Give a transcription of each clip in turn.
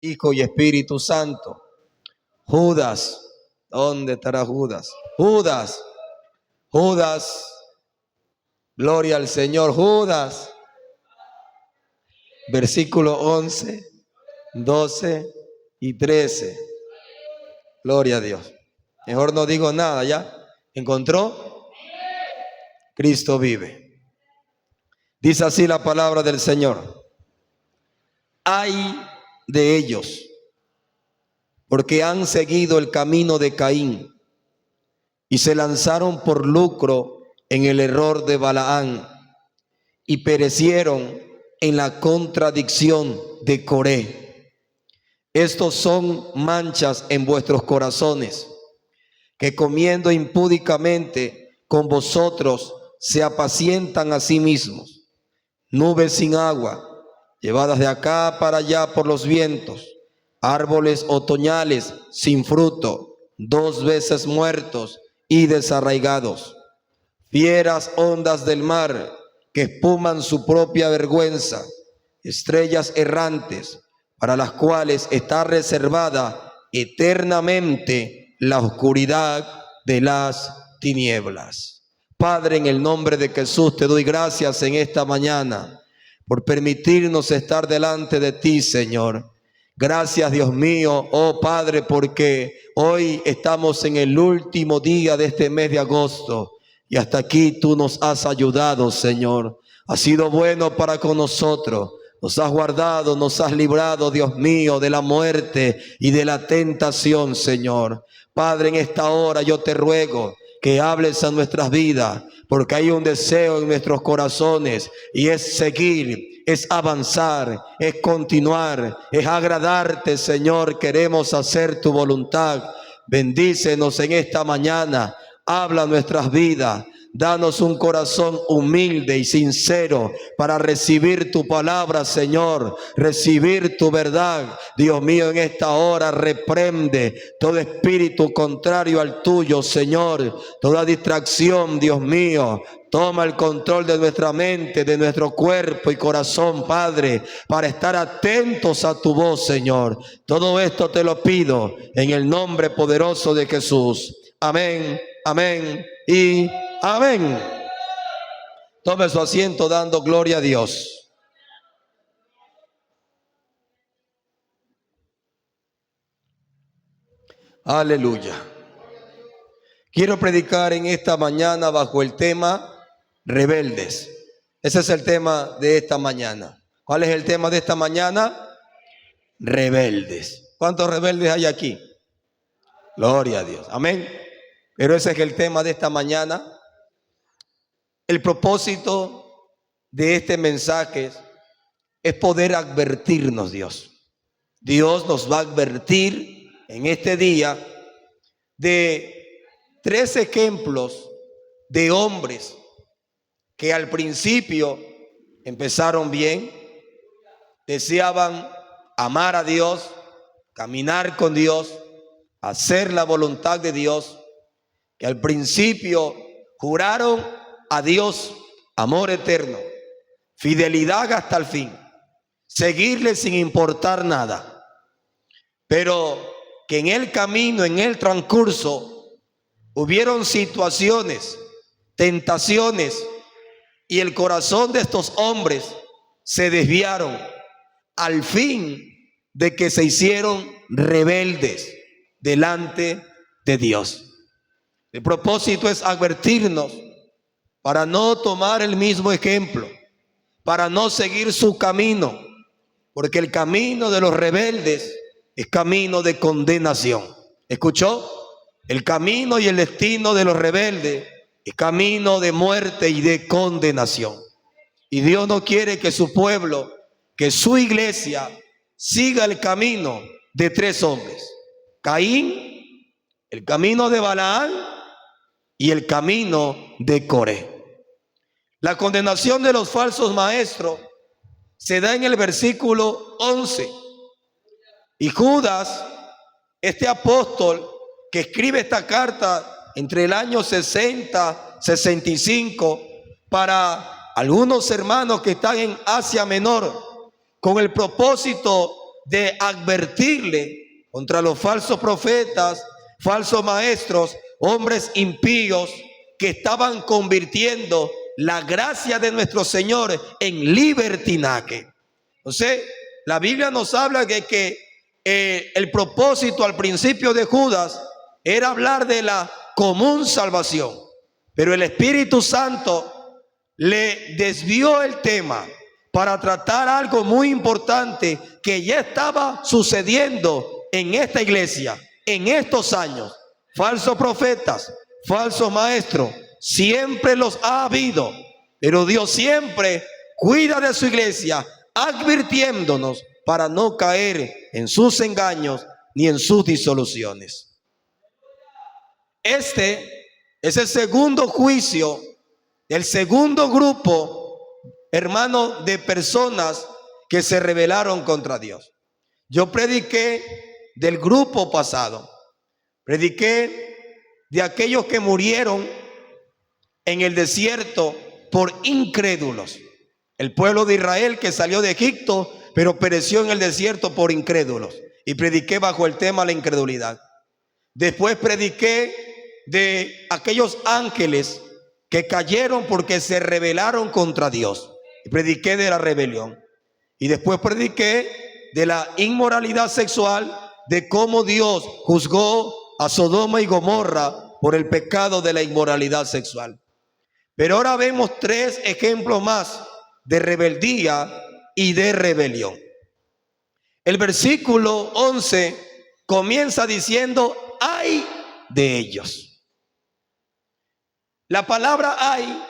Hijo y Espíritu Santo. Judas, ¿dónde estará Judas? Judas, Judas, gloria al Señor. Judas, versículo 11, 12 y 13. Gloria a Dios. Mejor no digo nada ya. ¿Encontró? Cristo vive. Dice así la palabra del Señor. Ay de ellos, porque han seguido el camino de Caín y se lanzaron por lucro en el error de Balaán y perecieron en la contradicción de Coré. Estos son manchas en vuestros corazones, que comiendo impúdicamente con vosotros se apacientan a sí mismos. Nubes sin agua, llevadas de acá para allá por los vientos, árboles otoñales sin fruto, 2 veces muertos y desarraigados, fieras ondas del mar que espuman su propia vergüenza, estrellas errantes para las cuales está reservada eternamente la oscuridad de las tinieblas. Padre, en el nombre de Jesús te doy gracias en esta mañana por permitirnos estar delante de ti, Señor. Gracias, Dios mío, oh Padre, porque hoy estamos en el último día de este mes de agosto y hasta aquí tú nos has ayudado, Señor. Has sido bueno para con nosotros. Nos has guardado, nos has librado, Dios mío, de la muerte y de la tentación, Señor. Padre, en esta hora yo te ruego que hables a nuestras vidas, porque hay un deseo en nuestros corazones y es seguir, es avanzar, es continuar, es agradarte, Señor. Queremos hacer tu voluntad. Bendícenos en esta mañana, habla nuestras vidas. Danos un corazón humilde y sincero para recibir tu palabra, Señor, recibir tu verdad. Dios mío, en esta hora reprende todo espíritu contrario al tuyo, Señor, toda distracción, Dios mío. Toma el control de nuestra mente, de nuestro cuerpo y corazón, Padre, para estar atentos a tu voz, Señor. Todo esto te lo pido en el nombre poderoso de Jesús. Amén, amén y amén. Tome su asiento dando gloria a Dios. Aleluya. Quiero predicar en esta mañana bajo el tema rebeldes. Ese es el tema de esta mañana. ¿Cuál es el tema de esta mañana? Rebeldes. ¿Cuántos rebeldes hay aquí? Gloria a Dios. Amén. Pero ese es el tema de esta mañana. El propósito de este mensaje es poder advertirnos Dios. Dios nos va a advertir en este día de 3 ejemplos de hombres que al principio empezaron bien, deseaban amar a Dios, caminar con Dios, hacer la voluntad de Dios, que al principio juraron a Dios amor eterno, fidelidad hasta el fin, seguirle sin importar nada, pero que en el camino, en el transcurso, hubieron situaciones, tentaciones, y el corazón de estos hombres se desviaron al fin de que se hicieron rebeldes delante de Dios. El propósito es advertirnos para no tomar el mismo ejemplo, para no seguir su camino, porque el camino de los rebeldes es camino de condenación. ¿Escuchó? El camino y el destino de los rebeldes es camino de muerte y de condenación. Y Dios no quiere que su pueblo, que su iglesia siga el camino de 3 hombres: Caín, el camino de Balaán y el camino de Coré. La condenación de los falsos maestros se da en el versículo 11. Y Judas, este apóstol que escribe esta carta entre el año 60, 65, para algunos hermanos que están en Asia Menor, con el propósito de advertirle contra los falsos profetas, falsos maestros, hombres impíos que estaban convirtiendo la gracia de nuestro Señor en libertinaje. Entonces, la Biblia nos habla de que el propósito al principio de Judas era hablar de la común salvación, pero el Espíritu Santo le desvió el tema para tratar algo muy importante que ya estaba sucediendo en esta iglesia, en estos años. Falsos profetas, falsos maestros, siempre los ha habido, pero Dios siempre cuida de su iglesia, advirtiéndonos para no caer en sus engaños ni en sus disoluciones. Este es el segundo juicio, el segundo grupo, hermano, de personas que se rebelaron contra Dios. Yo prediqué del grupo pasado, prediqué de aquellos que murieron en el desierto por incrédulos. El pueblo de Israel que salió de Egipto, pero pereció en el desierto por incrédulos. Y prediqué bajo el tema la incredulidad. Después prediqué de aquellos ángeles que cayeron porque se rebelaron contra Dios. Y prediqué de la rebelión. Y después prediqué de la inmoralidad sexual, de cómo Dios juzgó a Sodoma y Gomorra por el pecado de la inmoralidad sexual. Pero ahora vemos tres ejemplos más de rebeldía y de rebelión. El versículo 11 comienza diciendo: ay de ellos. La palabra ay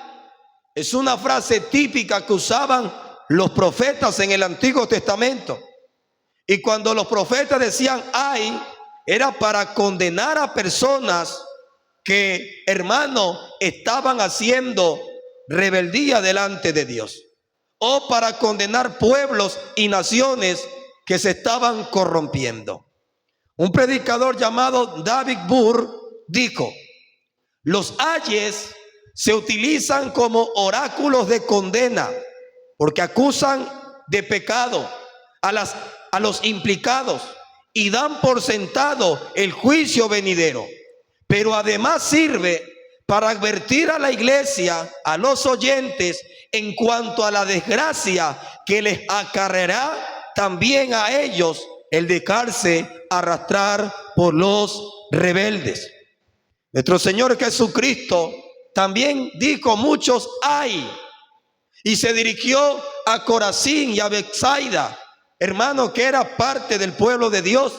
es una frase típica que usaban los profetas en el Antiguo Testamento. Y cuando los profetas decían ay, era para condenar a personas que, hermano, estaban haciendo rebeldía delante de Dios, o para condenar pueblos y naciones que se estaban corrompiendo. Un predicador llamado David Burr dijo: los ayes se utilizan como oráculos de condena porque acusan de pecado a los implicados y dan por sentado el juicio venidero. Pero además sirve para advertir a la iglesia, a los oyentes, en cuanto a la desgracia que les acarreará también a ellos el dejarse arrastrar por los rebeldes. Nuestro Señor Jesucristo también dijo muchos ay, y se dirigió a Corazín y a Betsaida, hermano, que era parte del pueblo de Dios.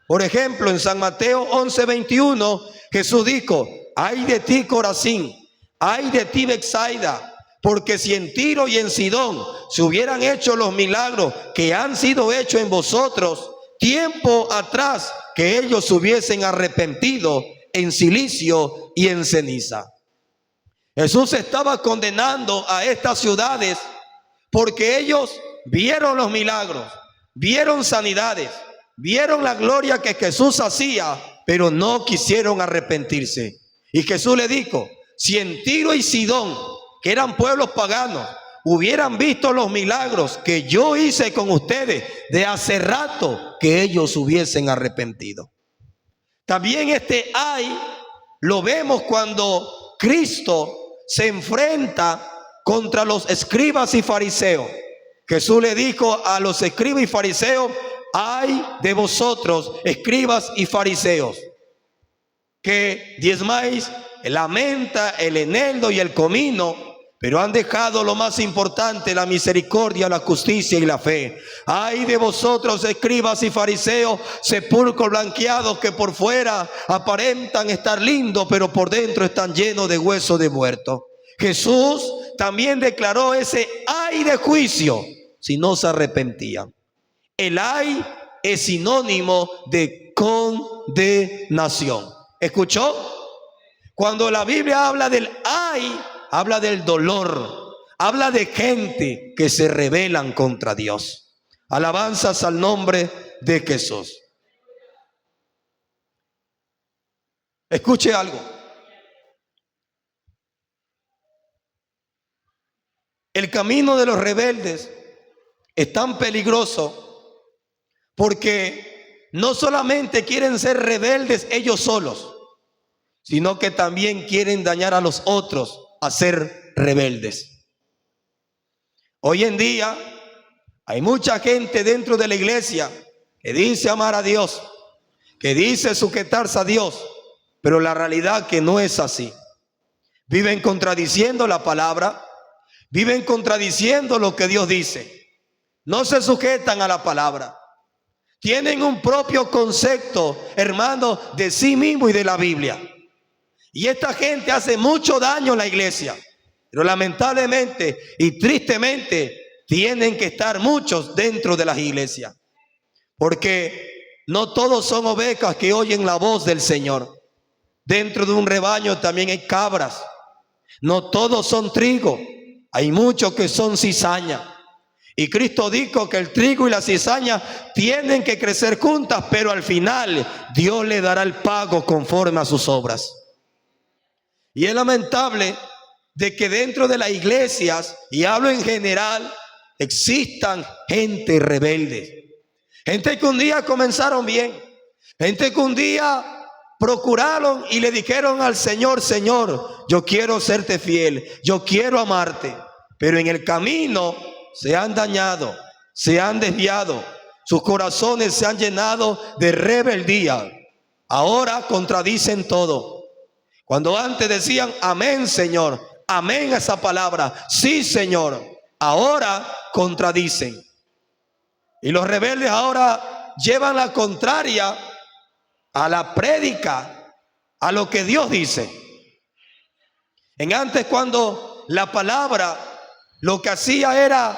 Por ejemplo, en San Mateo 11:21, Jesús dijo: ay de ti, Corazín, ay de ti, Betsaida, porque si en Tiro y en Sidón se hubieran hecho los milagros que han sido hechos en vosotros, tiempo atrás que ellos se hubiesen arrepentido en silicio y en ceniza. Jesús estaba condenando a estas ciudades porque ellos vieron los milagros, vieron sanidades, vieron la gloria que Jesús hacía, pero no quisieron arrepentirse. Y Jesús le dijo: si en Tiro y Sidón, que eran pueblos paganos, hubieran visto los milagros que yo hice con ustedes, de hace rato que ellos hubiesen arrepentido. También este ay lo vemos cuando Cristo se enfrenta contra los escribas y fariseos. Jesús le dijo a los escribas y fariseos: ay de vosotros, escribas y fariseos, que diezmáis la menta, el eneldo y el comino, pero han dejado lo más importante, la misericordia, la justicia y la fe. Ay de vosotros, escribas y fariseos, sepulcros blanqueados, que por fuera aparentan estar lindos, pero por dentro están llenos de huesos de muertos. Jesús también declaró ese ay de juicio si no se arrepentían. El ay es sinónimo de condenación. ¿Escuchó? Cuando la Biblia habla del ay, habla del dolor, habla de gente que se rebelan contra Dios. Alabanzas al nombre de Jesús. Escuche algo. El camino de los rebeldes es tan peligroso Porque no solamente quieren ser rebeldes ellos solos, sino que también quieren dañar a los otros a ser rebeldes. Hoy en día hay mucha gente dentro de la iglesia que dice amar a Dios, que dice sujetarse a Dios, pero la realidad que no es así. Viven contradiciendo la palabra, viven contradiciendo lo que Dios dice. No se sujetan a la palabra. Tienen un propio concepto, hermano, de sí mismo y de la Biblia. Y esta gente hace mucho daño en la iglesia. Pero lamentablemente y tristemente tienen que estar muchos dentro de las iglesias. Porque no todos son ovejas que oyen la voz del Señor. Dentro de un rebaño también hay cabras. No todos son trigo. Hay muchos que son cizaña. Y Cristo dijo que el trigo y la cizaña tienen que crecer juntas, pero al final Dios le dará el pago conforme a sus obras. Y es lamentable de que dentro de las iglesias, y hablo en general, existan gente rebelde. Gente que un día comenzaron bien. Gente que un día procuraron y le dijeron al Señor: Señor, yo quiero serte fiel, yo quiero amarte. Pero en el camino se han dañado, se han desviado, sus corazones se han llenado de rebeldía. Ahora contradicen todo. Cuando antes decían amén, Señor, amén a esa palabra, sí, Señor, ahora contradicen. Y los rebeldes ahora llevan la contraria a la prédica, a lo que Dios dice. En antes, cuando la palabra lo que hacía era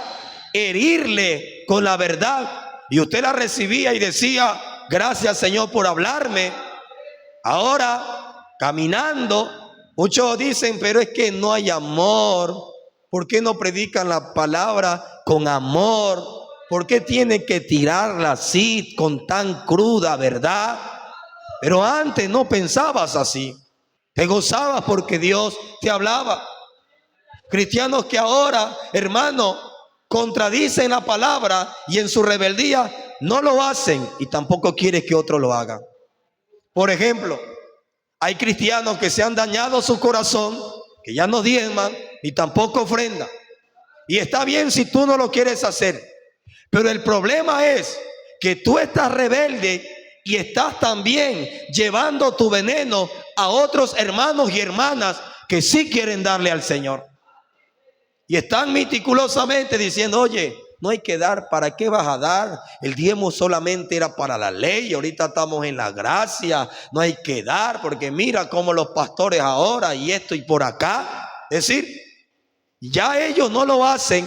herirle con la verdad, y usted la recibía y decía: gracias, Señor, por hablarme. Ahora, caminando, muchos dicen: pero es que no hay amor. ¿Por qué no predican la palabra con amor? ¿Por qué tiene que tirarla así, con tan cruda verdad? Pero antes no pensabas así. Te gozabas porque Dios te hablaba. Cristianos que ahora, hermano, contradicen la palabra y en su rebeldía no lo hacen y tampoco quieren que otros lo hagan. Por ejemplo, hay cristianos que se han dañado su corazón, que ya no diezman ni tampoco ofrendan. Y está bien si tú no lo quieres hacer. Pero el problema es que tú estás rebelde y estás también llevando tu veneno a otros hermanos y hermanas que sí quieren darle al Señor. Y están meticulosamente diciendo: oye, no hay que dar. ¿Para qué vas a dar? El diezmo solamente era para la ley. Ahorita estamos en la gracia. No hay que dar porque mira cómo los pastores ahora y esto y por acá. Es decir, ya ellos no lo hacen.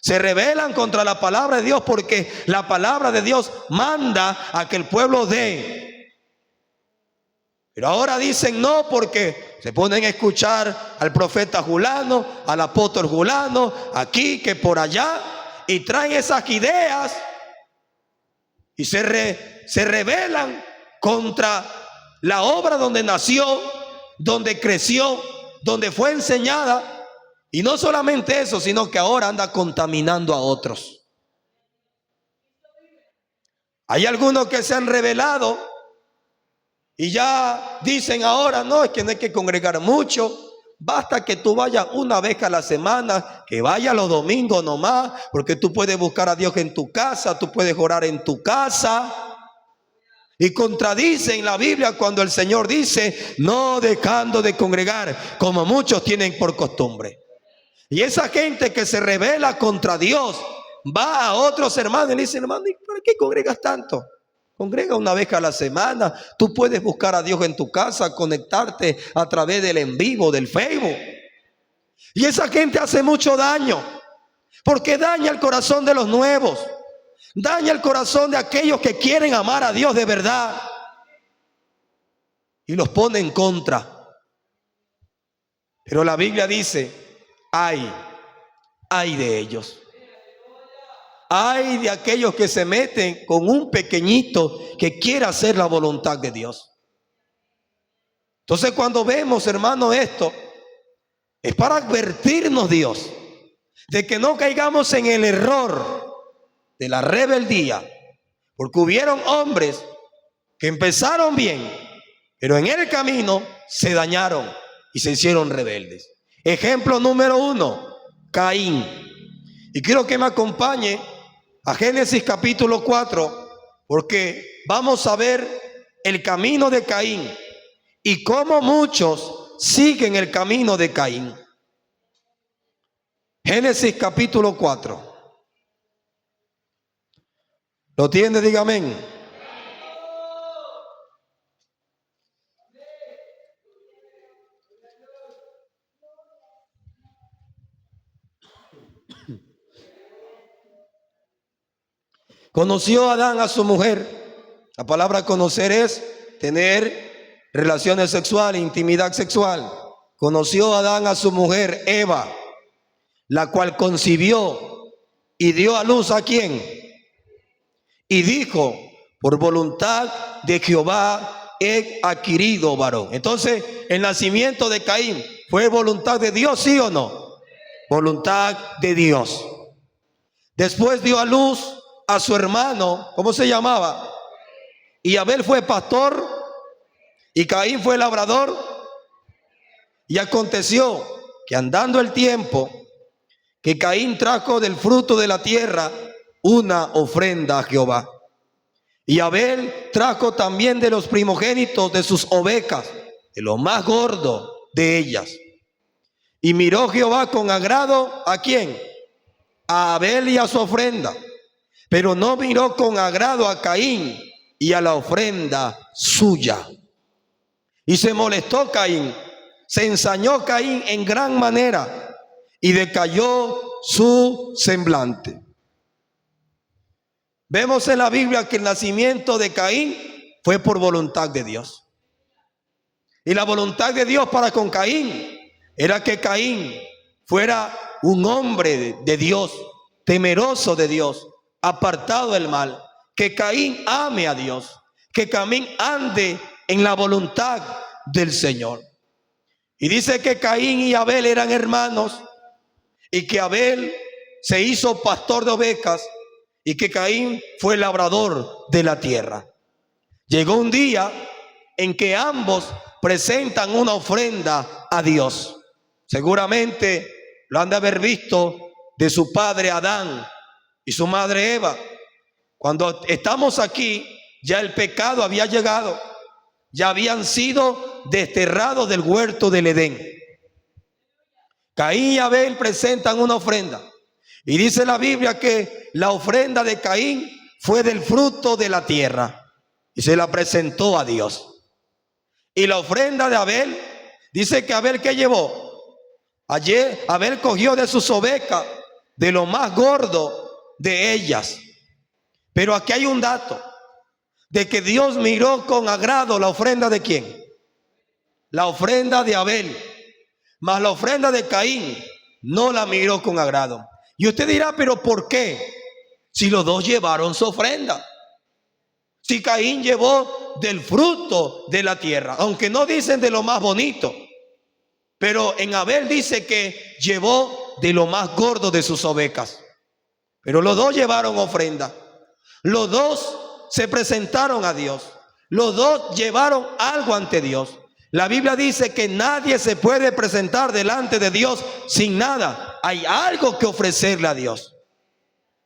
Se rebelan contra la palabra de Dios porque la palabra de Dios manda a que el pueblo dé. Pero ahora dicen no, porque se ponen a escuchar al profeta fulano, al apóstol fulano, aquí que por allá, y traen esas ideas y se rebelan contra la obra donde nació, donde creció, donde fue enseñada. Y no solamente eso, sino que ahora anda contaminando a otros. Hay algunos que se han rebelado y ya dicen ahora: no, es que no hay que congregar mucho. Basta que tú vayas una vez a la semana, que vayas los domingos nomás, porque tú puedes buscar a Dios en tu casa, tú puedes orar en tu casa. Y contradicen la Biblia cuando el Señor dice: no dejando de congregar, como muchos tienen por costumbre. Y esa gente que se rebela contra Dios va a otros hermanos y le dicen: hermano, ¿y para qué congregas tanto? Congrega una vez a la semana. Tú puedes buscar a Dios en tu casa, conectarte a través del en vivo, del Facebook. Y esa gente hace mucho daño, porque daña el corazón de los nuevos, daña el corazón de aquellos que quieren amar a Dios de verdad y los pone en contra. Pero la Biblia dice: ay de ellos. Ay de aquellos que se meten con un pequeñito que quiera hacer la voluntad de Dios. Entonces, cuando vemos, hermano, esto, es para advertirnos Dios de que no caigamos en el error de la rebeldía. Porque hubieron hombres que empezaron bien, pero en el camino se dañaron y se hicieron rebeldes. Ejemplo número 1, Caín. Y quiero que me acompañe a Génesis capítulo 4, porque vamos a ver el camino de Caín y cómo muchos siguen el camino de Caín. Génesis capítulo 4. ¿Lo tiene? Diga amén. Conoció Adán a su mujer. La palabra conocer es tener relaciones sexuales, intimidad sexual. Conoció Adán a su mujer Eva, la cual concibió y dio a luz ¿a quién? Y dijo, por voluntad de Jehová he adquirido varón. Entonces, el nacimiento de Caín fue voluntad de Dios, ¿sí o no? Voluntad de Dios. Después dio a luz a su hermano, ¿cómo se llamaba? Y Abel fue pastor y Caín fue labrador. Y aconteció que andando el tiempo, que Caín trajo del fruto de la tierra una ofrenda a Jehová. Y Abel trajo también de los primogénitos de sus ovejas, de lo más gordo de ellas. Y miró Jehová con agrado ¿a quién? A Abel y a su ofrenda, pero no miró con agrado a Caín y a la ofrenda suya. Y se molestó Caín, se ensañó Caín en gran manera y decayó su semblante. Vemos en la Biblia que el nacimiento de Caín fue por voluntad de Dios. Y la voluntad de Dios para con Caín era que Caín fuera un hombre de Dios, temeroso de Dios, apartado del mal, que Caín ame a Dios, que Caín ande en la voluntad del Señor. Y dice que Caín y Abel eran hermanos y que Abel se hizo pastor de ovejas y que Caín fue labrador de la tierra. Llegó un día en que ambos presentan una ofrenda a Dios. Seguramente lo han de haber visto de su padre Adán y su madre Eva. Cuando estamos aquí, ya el pecado había llegado, ya habían sido desterrados del huerto del Edén. Caín y Abel presentan una ofrenda. Y dice la Biblia que la ofrenda de Caín fue del fruto de la tierra y se la presentó a Dios. Y la ofrenda de Abel, dice que Abel, ¿qué llevó? Ayer Abel cogió de sus ovejas, de lo más gordo de ellas. Pero aquí hay un dato, de que Dios miró con agrado la ofrenda de ¿quién? La ofrenda de Abel, mas la ofrenda de Caín no la miró con agrado. Y usted dirá, pero ¿por qué? Si los dos llevaron su ofrenda. Si Caín llevó del fruto de la tierra, aunque no dicen de lo más bonito, pero en Abel dice que llevó de lo más gordo de sus ovejas. Pero los dos llevaron ofrenda. Los dos se presentaron a Dios. Los dos llevaron algo ante Dios. La Biblia dice que nadie se puede presentar delante de Dios sin nada. Hay algo que ofrecerle a Dios.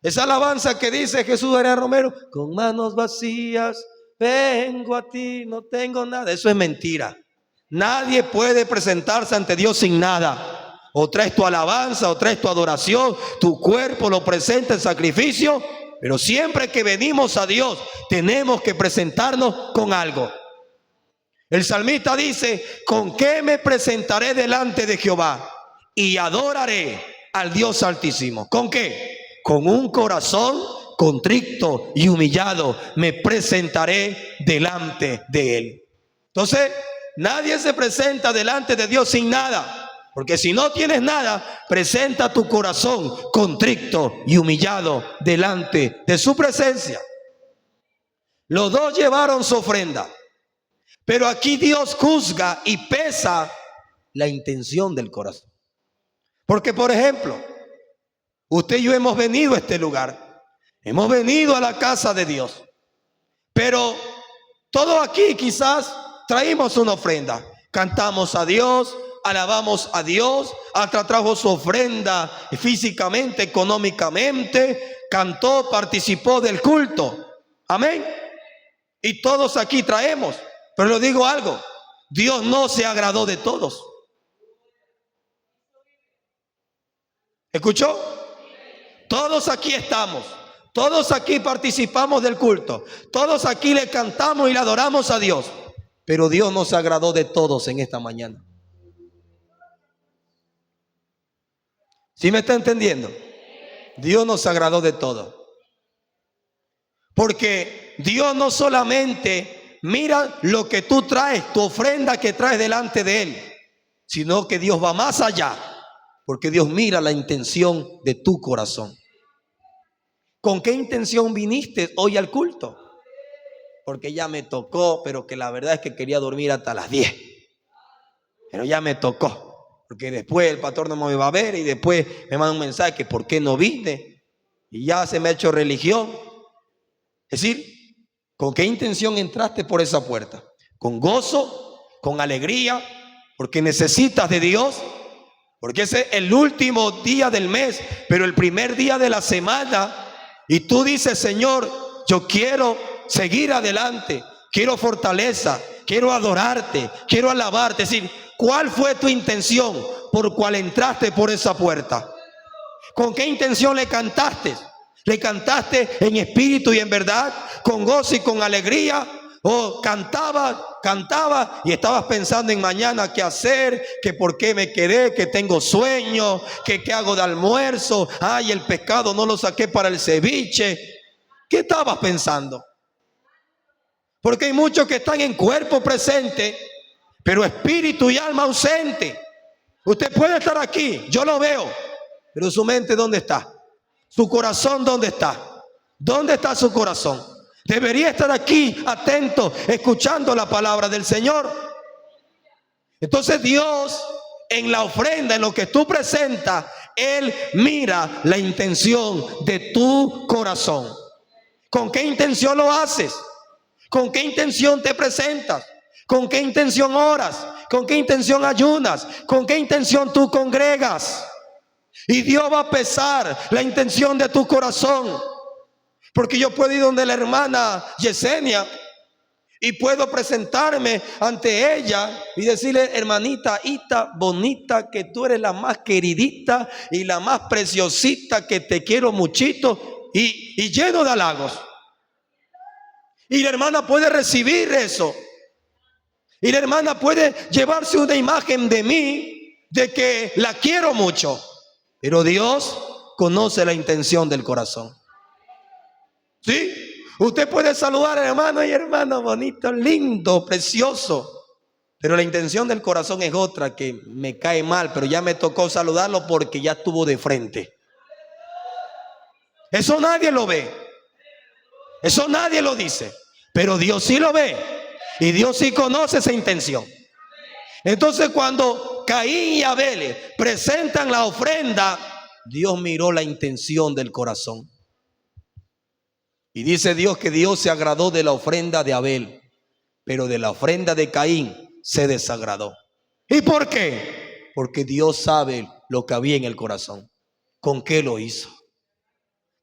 Esa alabanza que dice Jesús Arias Romero, con manos vacías vengo a ti, no tengo nada. Eso es mentira. Nadie puede presentarse ante Dios sin nada. O traes tu alabanza, o traes tu adoración, tu cuerpo lo presenta en sacrificio. Pero siempre que venimos a Dios, tenemos que presentarnos con algo. El salmista dice, ¿con qué me presentaré delante de Jehová? Y adoraré al Dios Altísimo. ¿Con qué? Con un corazón contrito y humillado me presentaré delante de Él. Entonces, nadie se presenta delante de Dios sin nada. Porque si no tienes nada, presenta tu corazón contrito y humillado delante de su presencia. Los dos llevaron su ofrenda. Pero aquí Dios juzga y pesa la intención del corazón. Porque, por ejemplo, usted y yo hemos venido a este lugar. Hemos venido a la casa de Dios. Pero todos aquí quizás traímos una ofrenda. Cantamos a Dios, alabamos a Dios, hasta trajo su ofrenda físicamente, económicamente, cantó, participó del culto. Amén. Y todos aquí traemos. Pero les digo algo, Dios no se agradó de todos. ¿Escuchó? Todos aquí estamos. Todos aquí participamos del culto. Todos aquí le cantamos y le adoramos a Dios. Pero Dios no se agradó de todos en esta mañana. ¿Sí me está entendiendo? Dios no se agradó de todos. Porque Dios no solamente mira lo que tú traes, tu ofrenda que traes delante de Él, sino que Dios va más allá. Porque Dios mira la intención de tu corazón. ¿Con qué intención viniste hoy al culto? Porque ya me tocó, pero que la verdad es que quería dormir hasta las 10. Pero ya me tocó. Porque después el pastor no me va a ver y después me manda un mensaje que por qué no vine. Y ya se me ha hecho religión. Es decir, ¿con qué intención entraste por esa puerta? ¿Con gozo? ¿Con alegría? ¿Porque necesitas de Dios? Porque ese es el último día del mes, pero el primer día de la semana. Y tú dices, Señor, yo quiero seguir adelante, quiero fortaleza, quiero adorarte, quiero alabarte. Es decir, ¿cuál fue tu intención por cual entraste por esa puerta? ¿Con qué intención le cantaste? ¿Le cantaste en espíritu y en verdad? ¿Con gozo y con alegría? ¿O cantaba y estabas pensando en mañana qué hacer, que por qué me quedé, que tengo sueño, que qué hago de almuerzo, ay, el pescado no lo saqué para el ceviche? ¿Qué estabas pensando? Porque hay muchos que están en cuerpo presente, pero espíritu y alma ausente. Usted puede estar aquí, yo lo veo, pero su mente ¿dónde está? Su corazón ¿dónde está? ¿Dónde está su corazón? Debería estar aquí atento, escuchando la palabra del Señor. Entonces Dios, en la ofrenda, en lo que tú presentas, Él mira la intención de tu corazón. ¿Con qué intención lo haces? ¿Con qué intención te presentas? ¿Con qué intención oras? ¿Con qué intención ayunas? ¿Con qué intención tú congregas? Y Dios va a pesar la intención de tu corazón. Porque yo puedo ir donde la hermana Yesenia y puedo presentarme ante ella y decirle, hermanita, Ita, bonita, que tú eres la más queridita y la más preciosita, que te quiero muchito, y lleno de halagos. Y la hermana puede recibir eso. Y la hermana puede llevarse una imagen de mí, de que la quiero mucho. Pero Dios conoce la intención del corazón. ¿Sí? Usted puede saludar a hermano y hermano bonito, lindo, precioso. Pero la intención del corazón es otra, que me cae mal, pero ya me tocó saludarlo porque ya estuvo de frente. Eso nadie lo ve. Eso nadie lo dice. Pero Dios sí lo ve. Y Dios sí conoce esa intención. Entonces cuando Caín y Abel presentan la ofrenda, Dios miró la intención del corazón. Y dice Dios que Dios se agradó de la ofrenda de Abel, pero de la ofrenda de Caín se desagradó. ¿Y por qué? Porque Dios sabe lo que había en el corazón. ¿Con qué lo hizo?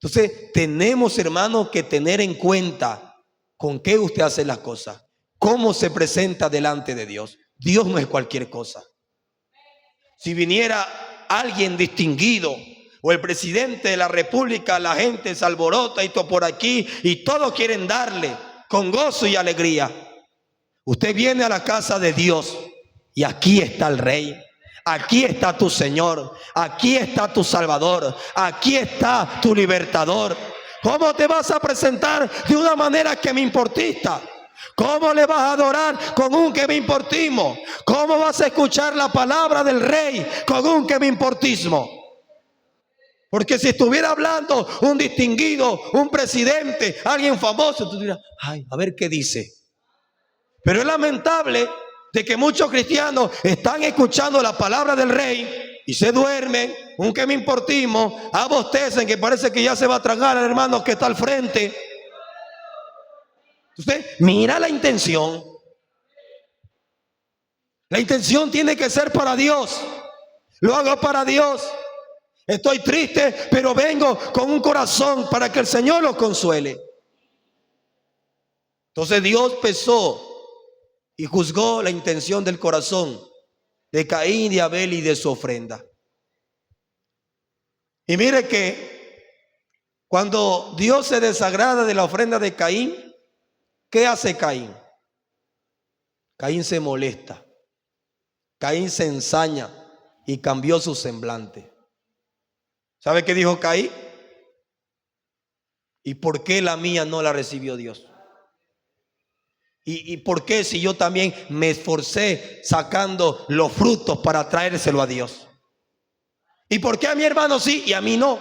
Entonces tenemos, hermanos, que tener en cuenta con qué usted hace las cosas, cómo se presenta delante de Dios. Dios no es cualquier cosa. Si viniera alguien distinguido o el presidente de la república, la gente se alborota y todo por aquí y todos quieren darle con gozo y alegría. Usted viene a la casa de Dios y aquí está el Rey, aquí está tu Señor, aquí está tu Salvador, aquí está tu Libertador. ¿Cómo te vas a presentar de una manera que me importista? ¿Cómo le vas a adorar con un que me importismo? ¿Cómo vas a escuchar la palabra del Rey con un que me importismo? Porque si estuviera hablando un distinguido, un presidente, alguien famoso, tú dirás, ay, a ver qué dice. Pero es lamentable de que muchos cristianos están escuchando la palabra del Rey y se duermen, un que me importismo, abostecen, que parece que ya se va a tragar al hermano que está al frente. Usted mira la intención. La intención tiene que ser para Dios. Lo hago para Dios. Estoy triste, pero vengo con un corazón para que el Señor lo consuele. Entonces Dios pesó y juzgó la intención del corazón de Caín, de Abel y de su ofrenda. Y mire que cuando Dios se desagrada de la ofrenda de Caín, ¿qué hace Caín? Caín se molesta. Caín se ensaña y cambió su semblante. ¿Sabe qué dijo Caín? ¿Y por qué la mía no la recibió Dios? ¿Y por qué si yo también me esforcé sacando los frutos para traérselo a Dios? ¿Y por qué a mi hermano sí y a mí no?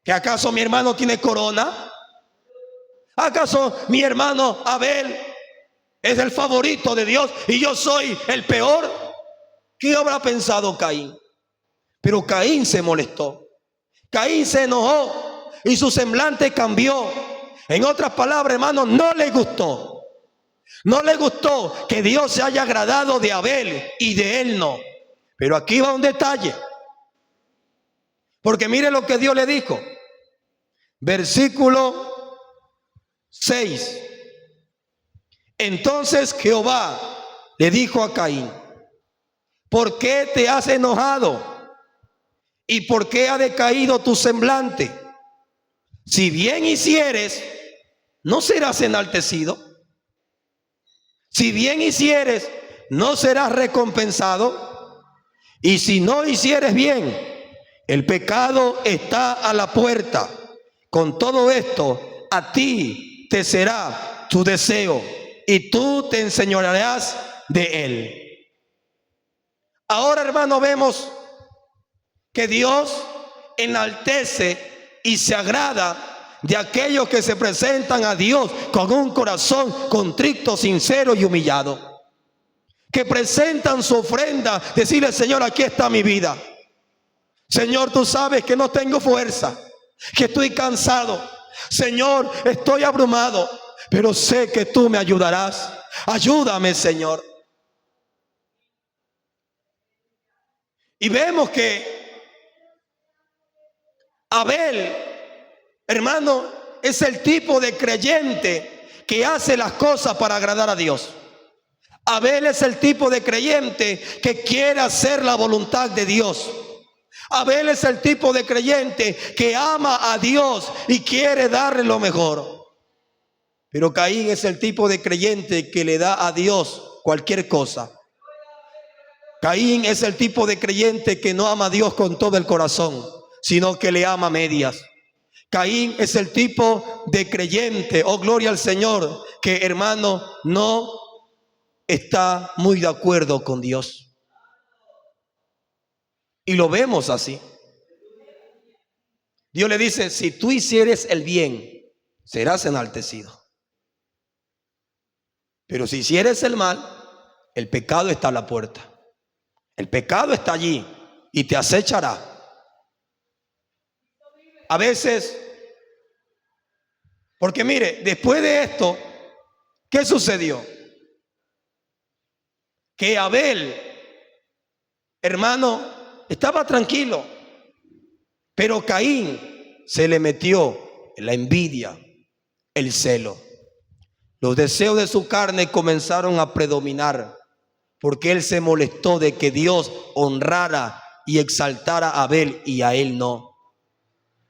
¿Que acaso mi hermano tiene corona? ¿Acaso mi hermano Abel es el favorito de Dios y yo soy el peor? ¿Qué habrá pensado Caín? Pero Caín se molestó. Caín se enojó y su semblante cambió. En otras palabras, hermano, no le gustó. No le gustó que Dios se haya agradado de Abel y de él no. Pero aquí va un detalle. Porque mire lo que Dios le dijo. Versículo 6. Entonces Jehová le dijo a Caín: ¿por qué te has enojado? ¿Y por qué ha decaído tu semblante? Si bien hicieres, ¿no serás enaltecido? Si bien hicieres, ¿no serás recompensado? Y si no hicieres bien, el pecado está a la puerta. Con todo esto, a ti te será tu deseo y tú te enseñorearás de él. Ahora, hermano, vemos que Dios enaltece y se agrada de aquellos que se presentan a Dios con un corazón contrito, sincero y humillado. Que presentan su ofrenda, decirle: Señor, aquí está mi vida. Señor, tú sabes que no tengo fuerza, que estoy cansado. Señor, estoy abrumado, pero sé que tú me ayudarás. Ayúdame, Señor. Y vemos que Abel, hermano, es el tipo de creyente que hace las cosas para agradar a Dios. Abel es el tipo de creyente que quiere hacer la voluntad de Dios. Abel es el tipo de creyente que ama a Dios y quiere darle lo mejor. Pero Caín es el tipo de creyente que le da a Dios cualquier cosa. Caín es el tipo de creyente que no ama a Dios con todo el corazón, sino que le ama a medias. Caín es el tipo de creyente, oh gloria al Señor, que, hermano, no está muy de acuerdo con Dios. Y lo vemos así. Dios le dice: si tú hicieres el bien, serás enaltecido. Pero si hicieres el mal, el pecado está a la puerta. El pecado está allí y te acechará. A veces, porque mire, después de esto, ¿qué sucedió? Que Abel, hermano, estaba tranquilo, pero Caín se le metió la envidia, el celo. Los deseos de su carne comenzaron a predominar, porque él se molestó de que Dios honrara y exaltara a Abel y a él no.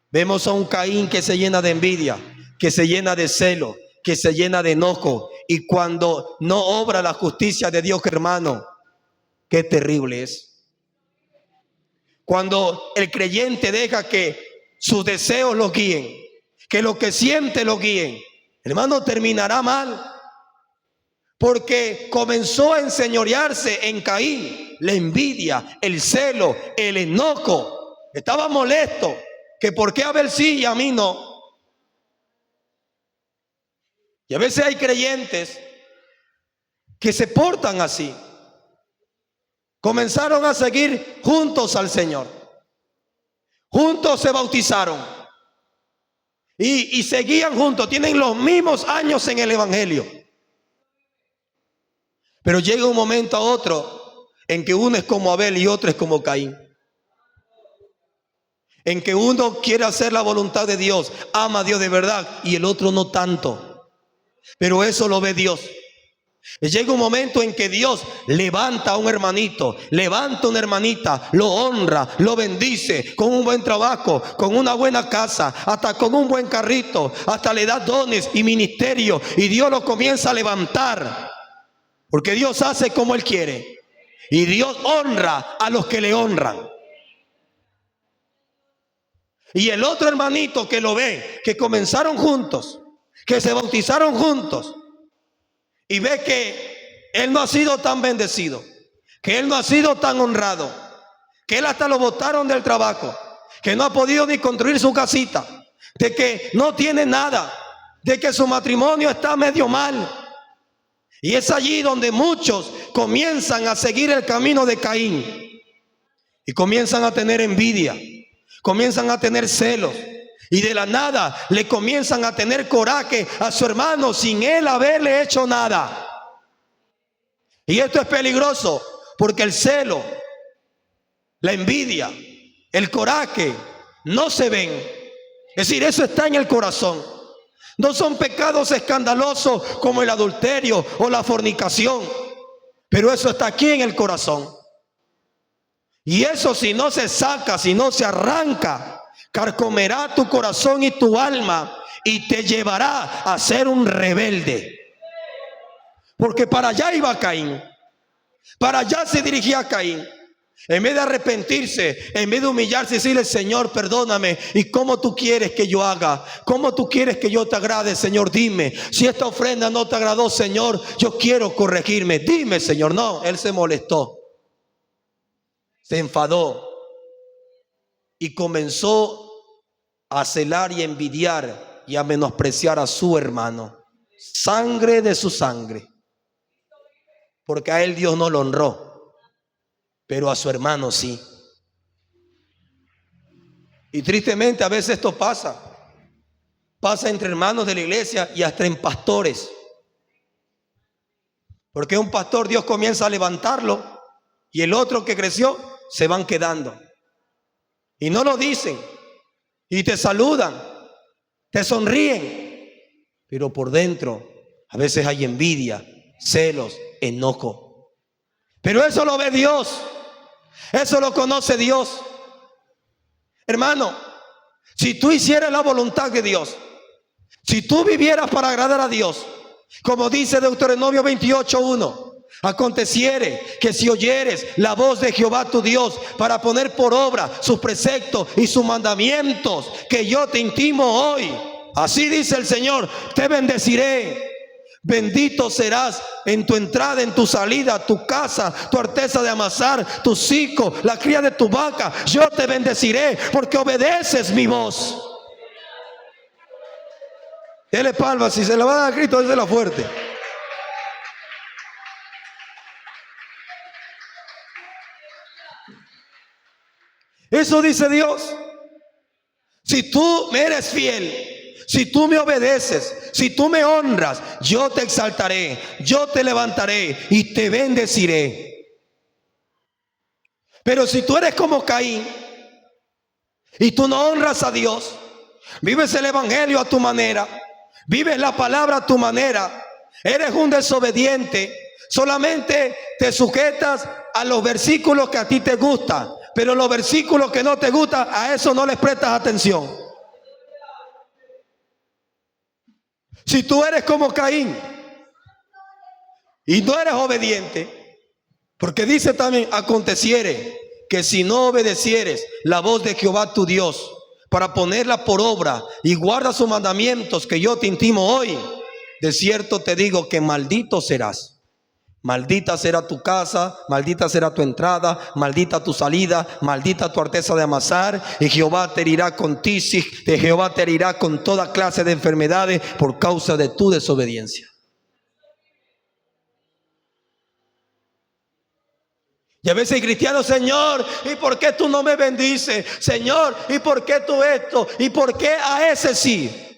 Vemos a un Caín que se llena de envidia, que se llena de celo, que se llena de enojo, y cuando no obra la justicia de Dios, hermano, qué terrible es. Cuando el creyente deja que sus deseos lo guíen, que lo que siente lo guíen, hermano, terminará mal. Porque comenzó a enseñorearse en Caín la envidia, el celo, el enojo. Estaba molesto que por qué Abel sí y a mí no. Y a veces hay creyentes que se portan así. Comenzaron a seguir juntos al Señor. Juntos se bautizaron. y seguían juntos, tienen los mismos años en el evangelio. Pero llega un momento a otro en que uno es como Abel y otro es como Caín. En que uno quiere hacer la voluntad de Dios, ama a Dios de verdad, y el otro no tanto. Pero eso lo ve Dios. Y llega un momento en que Dios levanta a un hermanito, levanta a una hermanita, lo honra, lo bendice con un buen trabajo, con una buena casa, hasta con un buen carrito, hasta le da dones y ministerio, y Dios lo comienza a levantar, porque Dios hace como Él quiere, y Dios honra a los que le honran. Y el otro hermanito que lo ve, que comenzaron juntos, que se bautizaron juntos, y ve que él no ha sido tan bendecido, que él no ha sido tan honrado, que él hasta lo botaron del trabajo, que no ha podido ni construir su casita, de que no tiene nada, de que su matrimonio está medio mal. Y es allí donde muchos comienzan a seguir el camino de Caín y comienzan a tener envidia, comienzan a tener celos, y de la nada le comienzan a tener coraje a su hermano sin él haberle hecho nada. Y esto es peligroso, porque el celo, la envidia, el coraje no se ven. Es decir, eso está en el corazón. No son pecados escandalosos como el adulterio o la fornicación, pero eso está aquí en el corazón. Y eso, si no se saca, si no se arranca, carcomerá tu corazón y tu alma y te llevará a ser un rebelde. Porque para allá iba Caín, para allá se dirigía Caín. En vez de arrepentirse, en vez de humillarse y decirle: Señor, perdóname, ¿y cómo tú quieres que yo haga? ¿Cómo tú quieres que yo te agrade, Señor? Dime, si esta ofrenda no te agradó, Señor, yo quiero corregirme. Dime, Señor. No, él se molestó, se enfadó y comenzó a celar y envidiar y a menospreciar a su hermano, sangre de su sangre, porque a él Dios no lo honró, pero a su hermano sí. Y tristemente a veces esto pasa entre hermanos de la iglesia y hasta en pastores, porque un pastor Dios comienza a levantarlo y el otro que creció se van quedando y no lo dicen. Y te saludan, te sonríen, pero por dentro a veces hay envidia, celos, enojo. Pero eso lo ve Dios, eso lo conoce Dios. Hermano, si tú hicieras la voluntad de Dios, si tú vivieras para agradar a Dios, como dice Deuteronomio 28:1, aconteciere que si oyeres la voz de Jehová tu Dios para poner por obra sus preceptos y sus mandamientos que yo te intimo hoy, así dice el Señor, te bendeciré. Bendito serás en tu entrada, en tu salida, tu casa, tu arteza de amasar, tus hijos, la cría de tu vaca. Yo te bendeciré porque obedeces mi voz. Dele palmas, si se la va a dar a Cristo, désela fuerte. Eso dice Dios. Si tú me eres fiel, si tú me obedeces, si tú me honras, yo te exaltaré, yo te levantaré y te bendeciré. Pero si tú eres como Caín y tú no honras a Dios, vives el evangelio a tu manera, vives la palabra a tu manera, eres un desobediente, solamente te sujetas a los versículos que a ti te gustan, pero los versículos que no te gustan, a eso no les prestas atención. Si tú eres como Caín y no eres obediente, porque dice también, aconteciere que si no obedecieres la voz de Jehová tu Dios para ponerla por obra y guarda sus mandamientos que yo te intimo hoy, de cierto te digo que maldito serás. Maldita será tu casa, maldita será tu entrada, maldita tu salida, maldita tu arteza de amasar, y Jehová te herirá con tisis, de Jehová te herirá con toda clase de enfermedades por causa de tu desobediencia. Y a veces hay cristianos: Señor, ¿y por qué tú no me bendices? Señor, ¿y por qué tú esto? ¿Y por qué a ese sí?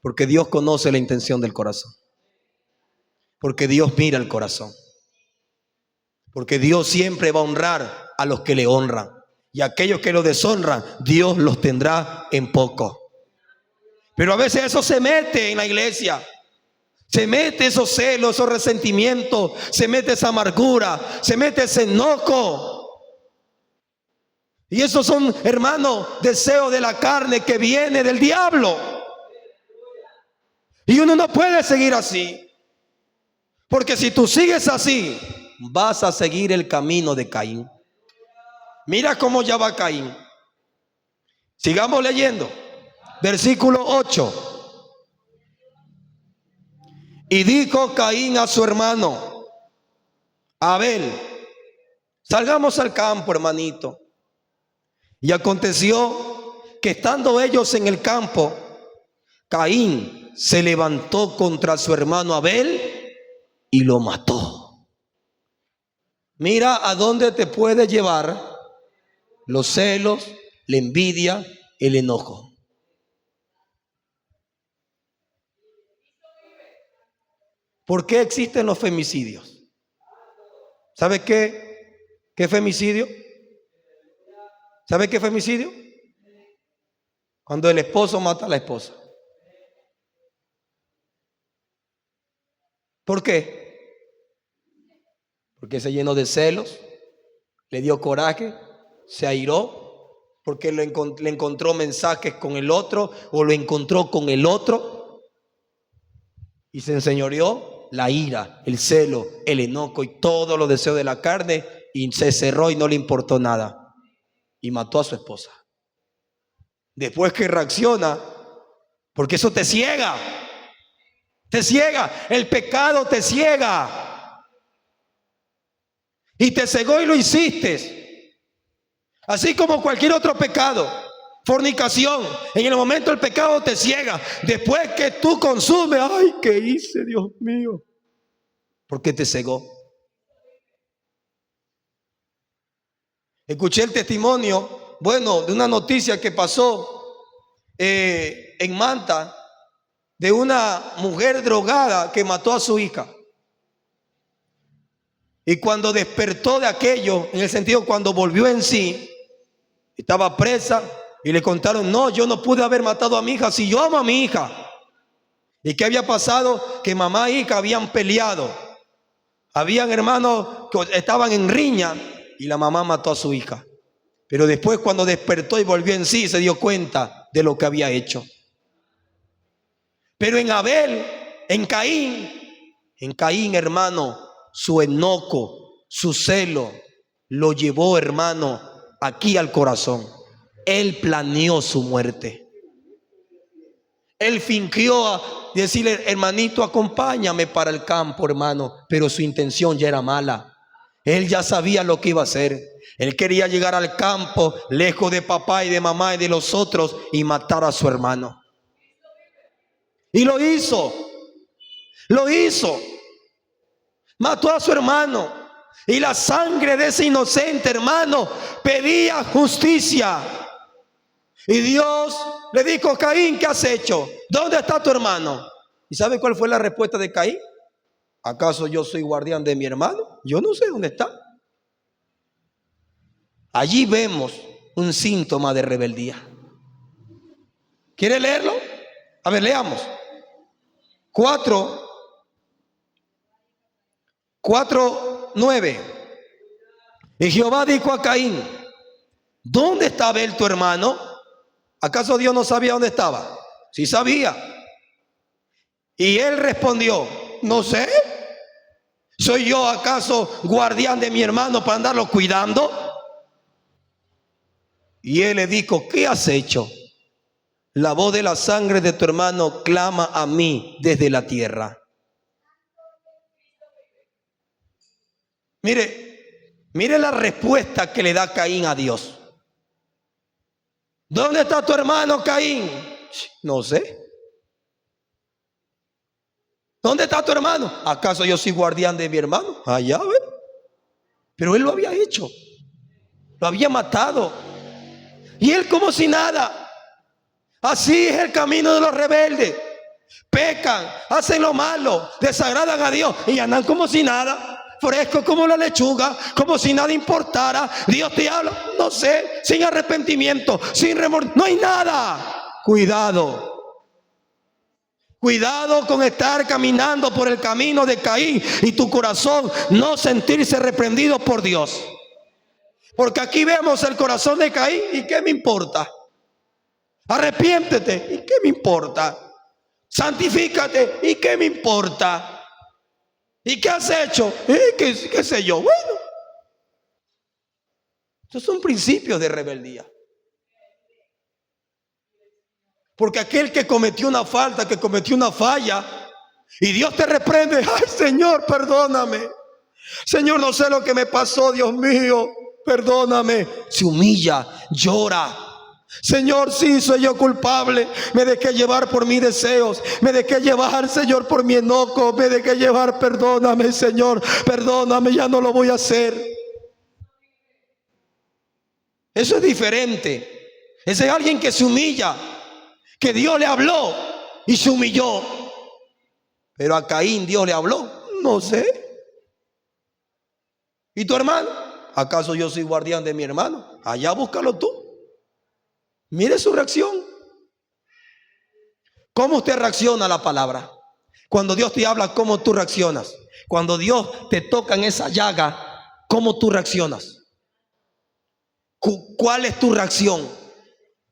Porque Dios conoce la intención del corazón. Porque Dios mira el corazón. Porque Dios siempre va a honrar a los que le honran. Y aquellos que lo deshonran, Dios los tendrá en poco. Pero a veces eso se mete en la iglesia. Se mete esos celos, esos resentimientos. Se mete esa amargura. Se mete ese enojo. Y esos son, hermanos, deseos de la carne que viene del diablo. Y uno no puede seguir así. Porque si tú sigues así, vas a seguir el camino de Caín. Mira cómo ya va Caín. Sigamos leyendo. Versículo 8. Y dijo Caín a su hermano Abel: salgamos al campo, hermanito. Y aconteció que estando ellos en el campo, Caín se levantó contra su hermano Abel y lo mató. Mira a dónde te puede llevar los celos, la envidia, el enojo. ¿Por qué existen los femicidios? ¿Sabe qué? ¿Qué femicidio? ¿Sabe qué femicidio? Cuando el esposo mata a la esposa. ¿Por qué? Porque se llenó de celos, le dio coraje, se airó, porque le encontró mensajes con el otro o lo encontró con el otro y se enseñoreó la ira, el celo, el enojo y todos los deseos de la carne, y se cerró y no le importó nada y mató a su esposa. Después que reacciona, porque eso te ciega, el pecado te ciega. Y te cegó y lo hiciste. Así como cualquier otro pecado, fornicación, en el momento el pecado te ciega. Después que tú consumes, ay, ¿qué hice, Dios mío? Porque te cegó. Escuché el testimonio, bueno, de una noticia que pasó en Manta, de una mujer drogada que mató a su hija. Y cuando despertó de aquello, en el sentido cuando volvió en sí, estaba presa y le contaron: no, yo no pude haber matado a mi hija, si yo amo a mi hija. ¿Y qué había pasado? Que mamá e hija habían peleado. Habían hermanos que estaban en riña y la mamá mató a su hija. Pero después, cuando despertó y volvió en sí, se dio cuenta de lo que había hecho. Pero en Abel, en Caín, hermano, su enojo, su celo, lo llevó, hermano, aquí al corazón. Él planeó su muerte. Él fingió decirle: hermanito, acompáñame para el campo, hermano. Pero su intención ya era mala. Él ya sabía lo que iba a hacer. Él quería llegar al campo, lejos de papá y de mamá y de los otros, y matar a su hermano. Y lo hizo. Mató a su hermano. Y la sangre de ese inocente hermano pedía justicia. Y Dios le dijo: Caín, ¿qué has hecho? ¿Dónde está tu hermano? ¿Y sabe cuál fue la respuesta de Caín? ¿Acaso yo soy guardián de mi hermano? Yo no sé dónde está. Allí vemos un síntoma de rebeldía. ¿Quiere leerlo? A ver, leamos. 4:9. Y Jehová dijo a Caín: ¿dónde está Abel tu hermano? ¿Acaso Dios no sabía dónde estaba? Sí sabía. Y él respondió: no sé. ¿Soy yo acaso guardián de mi hermano para andarlo cuidando? Y él le dijo: ¿qué has hecho? La voz de la sangre de tu hermano clama a mí desde la tierra. Mire la respuesta que le da Caín a Dios. ¿Dónde está tu hermano, Caín? No sé. ¿Dónde está tu hermano? ¿Acaso yo soy guardián de mi hermano? Allá, ¿ve? Pero él lo había hecho. Lo había matado. Y él como si nada. Así es el camino de los rebeldes. pecan, hacen lo malo, desagradan a Dios y andan como si nada, frescos como la lechuga, como si nada importara. Dios te habla, no sé, sin arrepentimiento, sin remordimiento, no hay nada. Cuidado. Cuidado con estar caminando por el camino de Caín y tu corazón no sentirse reprendido por Dios. Porque aquí vemos el corazón de Caín y ¿qué me importa? Arrepiéntete y ¿qué me importa? Santifícate y ¿qué me importa? ¿Y qué has hecho? ¿Qué sé yo? Bueno, estos son principios de rebeldía. Porque aquel que cometió una falta, que cometió una falla, y Dios te reprende, ay Señor, perdóname. Señor, no sé lo que me pasó, Dios mío, perdóname. Se humilla, llora. Señor, sí, soy yo culpable. Me dejé llevar por mis deseos. Me dejé llevar, Señor, por mi enojo. Me dejé llevar, perdóname, Señor. Perdóname, ya no lo voy a hacer. Eso es diferente. Ese es alguien que se humilla, que Dios le habló y se humilló. Pero a Caín Dios le habló, no sé. ¿Y tu hermano? ¿Acaso yo soy guardián de mi hermano? Allá búscalo tú. Mire su reacción. ¿Cómo usted reacciona a la palabra? Cuando Dios te habla, ¿cómo tú reaccionas? Cuando Dios te toca en esa llaga, ¿cómo tú reaccionas? ¿Cuál es tu reacción?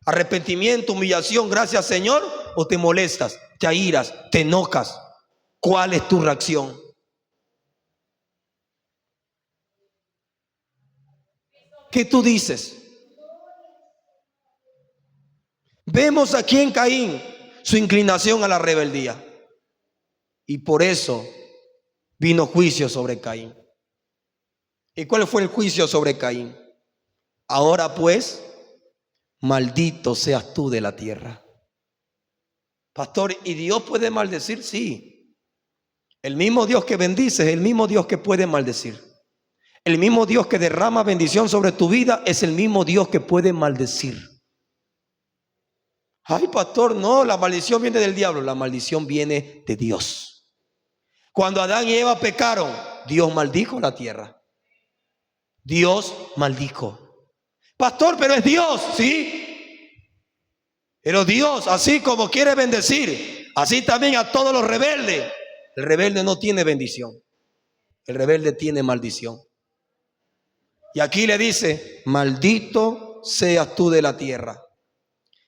¿Arrepentimiento, humillación, gracias Señor? ¿O te molestas, te airas, te enojas? ¿Cuál es tu reacción? ¿Qué tú dices? Vemos aquí en Caín su inclinación a la rebeldía. Y por eso vino juicio sobre Caín. ¿Y cuál fue el juicio sobre Caín? Ahora pues, maldito seas tú de la tierra. Pastor, ¿y Dios puede maldecir? Sí. El mismo Dios que bendice es el mismo Dios que puede maldecir. El mismo Dios que derrama bendición sobre tu vida es el mismo Dios que puede maldecir. Ay, pastor, no, la maldición viene del diablo. La maldición viene de Dios. Cuando Adán y Eva pecaron, Dios maldijo la tierra. Dios maldijo. Pastor, pero es Dios, ¿sí? Pero Dios, así como quiere bendecir, así también a todos los rebeldes. El rebelde no tiene bendición. El rebelde tiene maldición. Y aquí le dice, maldito seas tú de la tierra,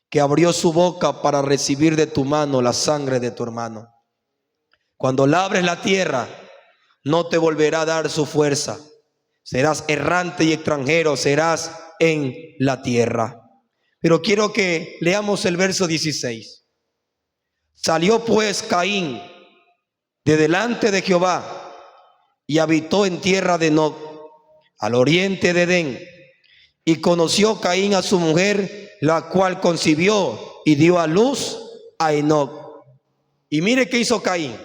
que abrió su boca para recibir de tu mano la sangre de tu hermano. Cuando labres la tierra, no te volverá a dar su fuerza. Serás errante y extranjero, serás en la tierra. Pero quiero que leamos el verso 16. Salió pues Caín de delante de Jehová y habitó en tierra de Enoc, al oriente de Edén. Y conoció Caín a su mujer, la cual concibió y dio a luz a Enoc. Y mire qué hizo Caín.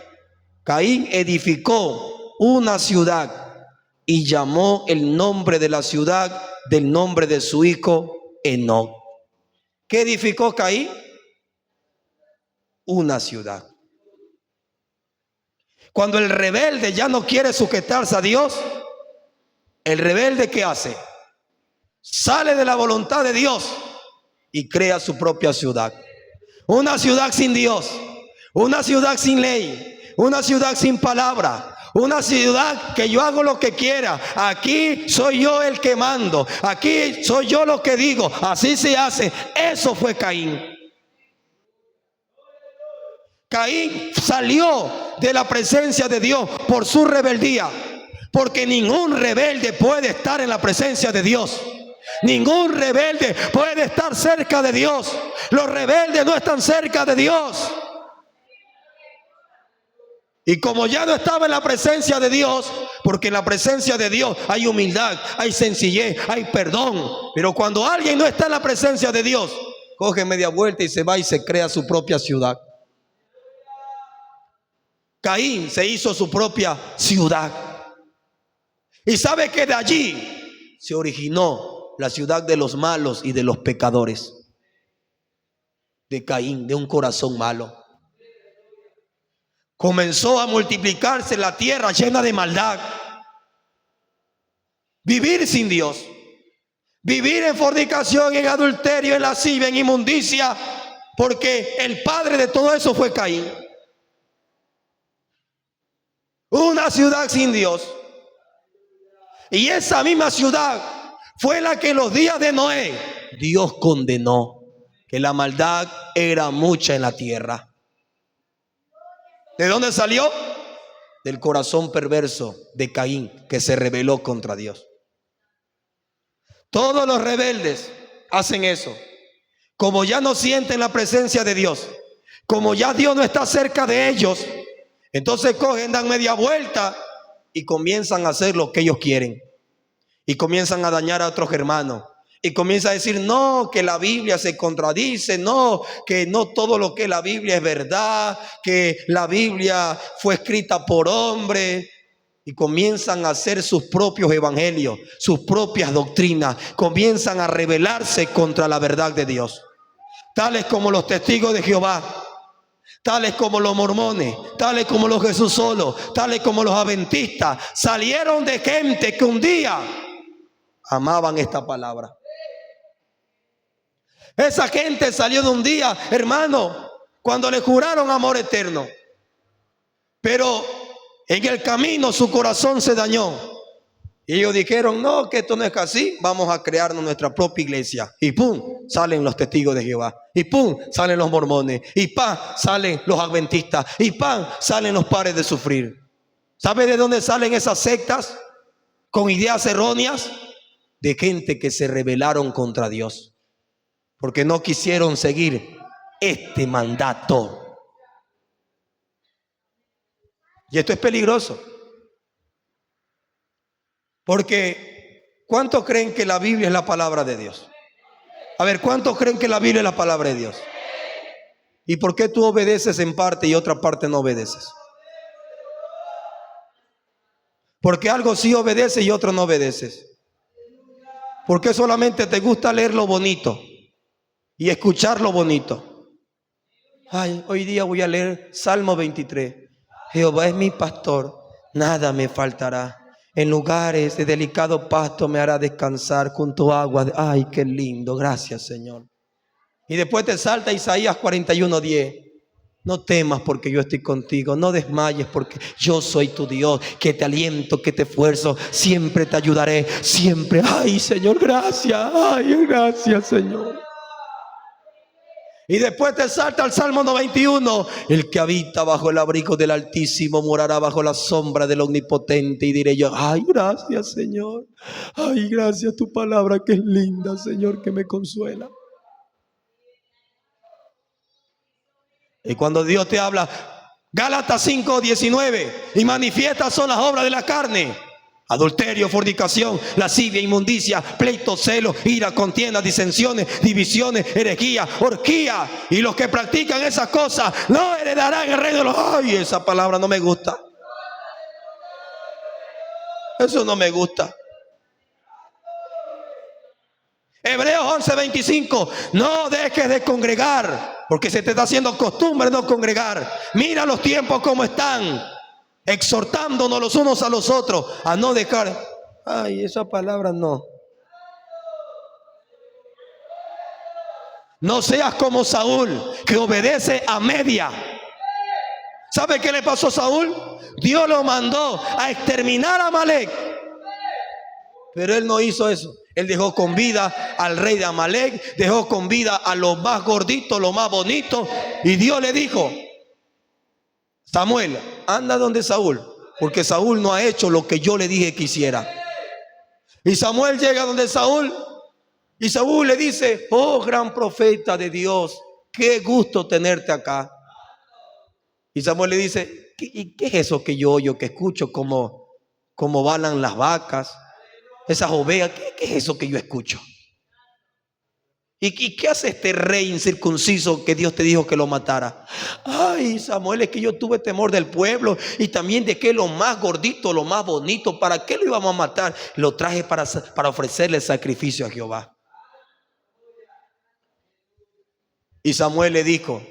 Caín edificó una ciudad y llamó el nombre de la ciudad del nombre de su hijo Enoc. ¿Qué edificó Caín? Una ciudad. Cuando el rebelde ya no quiere sujetarse a Dios, el rebelde ¿qué hace? Sale de la voluntad de Dios y crea su propia ciudad. Una ciudad sin Dios, una ciudad sin ley, una ciudad sin palabra, una ciudad que yo hago lo que quiera. Aquí soy yo el que mando, aquí soy yo lo que digo, así se hace. Eso fue Caín. Caín salió de la presencia de Dios por su rebeldía, porque ningún rebelde puede estar en la presencia de Dios. Ningún rebelde puede estar cerca de Dios. Los rebeldes no están cerca de Dios. Y como ya no estaba en la presencia de Dios, porque en la presencia de Dios hay humildad, hay sencillez, hay perdón. Pero cuando alguien no está en la presencia de Dios, coge media vuelta y se va y se crea su propia ciudad. Caín se hizo su propia ciudad. Y sabe que de allí se originó la ciudad de los malos y de los pecadores. De Caín, de un corazón malo. comenzó a multiplicarse la tierra llena de maldad. Vivir sin Dios, vivir en fornicación, en adulterio, en lascivia, en inmundicia, porque el padre de todo eso fue Caín. Una ciudad sin Dios. Y esa misma ciudad fue la que en los días de Noé Dios condenó, que la maldad era mucha en la tierra. ¿De dónde salió? Del corazón perverso de Caín, que se rebeló contra Dios. Todos los rebeldes hacen eso. Como ya no sienten la presencia de Dios, como ya Dios no está cerca de ellos, entonces cogen, dan media vuelta y comienzan a hacer lo que ellos quieren. Y comienzan a dañar a otros hermanos. Y comienzan a decir, no, que la Biblia se contradice, no, que no todo lo que la Biblia es verdad, que la Biblia fue escrita por hombres. Y comienzan a hacer sus propios evangelios, sus propias doctrinas. Comienzan a rebelarse contra la verdad de Dios. Tales como los testigos de Jehová, tales como los mormones, tales como los Jesús solos, tales como los adventistas, salieron de gente que un día amaban esta palabra. Esa gente salió de un día, hermano, cuando le juraron amor eterno, pero en el camino su corazón se dañó. Y ellos dijeron, no, que esto no es así, vamos a crearnos nuestra propia iglesia. Y pum, salen los testigos de Jehová. Y pum, salen los mormones. Y pam, salen los adventistas. Y pam, salen los pares de sufrir. ¿Sabe de dónde salen esas sectas? Con ideas erróneas. De gente que se rebelaron contra Dios. Porque no quisieron seguir este mandato. Y esto es peligroso. Porque ¿cuántos creen que la Biblia es la palabra de Dios? A ver, ¿cuántos creen que la Biblia es la palabra de Dios? ¿Y por qué tú obedeces en parte y otra parte no obedeces? Porque algo sí obedeces y otro no obedeces. ¿Por qué solamente te gusta leer lo bonito y escuchar lo bonito? Ay, hoy día voy a leer Salmo 23. Jehová es mi pastor, nada me faltará. En lugares de delicado pasto me hará descansar, junto a aguas. Ay, qué lindo, gracias Señor. Y después te salta Isaías 41:10. No temas porque yo estoy contigo, no desmayes porque yo soy tu Dios, que te aliento, que te esfuerzo, siempre te ayudaré, siempre. Ay Señor, gracias, ay gracias Señor. Y después te salta al Salmo 91. El que habita bajo el abrigo del Altísimo morará bajo la sombra del Omnipotente. Y diré yo, ay, gracias, Señor. Ay, gracias, tu palabra que es linda, Señor, que me consuela. Y cuando Dios te habla, Gálatas 5:19, y manifiestas son las obras de la carne: adulterio, fornicación, lascivia, inmundicia, pleito, celo, ira, contienda, disensiones, divisiones, herejía, orgía. Y los que practican esas cosas no heredarán el reino de los... Ay, esa palabra no me gusta. Eso no me gusta. Hebreos 11:25, no dejes de congregar, porque se te está haciendo costumbre no congregar. Mira los tiempos como están, exhortándonos los unos a los otros a no dejar. Ay, esa palabra no. No seas como Saúl, que obedece a media. ¿Sabe qué le pasó a Saúl? Dios lo mandó a exterminar a Amalek, pero él no hizo eso. Él dejó con vida al rey de Amalek, dejó con vida a los más gorditos, los más bonitos. Y Dios le dijo, Samuel, anda donde Saúl, porque Saúl no ha hecho lo que yo le dije que hiciera. Y Samuel llega donde Saúl, y Saúl le dice, oh gran profeta de Dios, qué gusto tenerte acá. Y Samuel le dice, ¿qué es eso que yo oyo, que escucho, como balan las vacas, esas ovejas? ¿Qué es eso que yo escucho? ¿Y qué hace este rey incircunciso que Dios te dijo que lo matara? Ay, Samuel, es que yo tuve temor del pueblo y también de que lo más gordito, lo más bonito, ¿para qué lo íbamos a matar? Lo traje para ofrecerle sacrificio a Jehová. Y Samuel le dijo,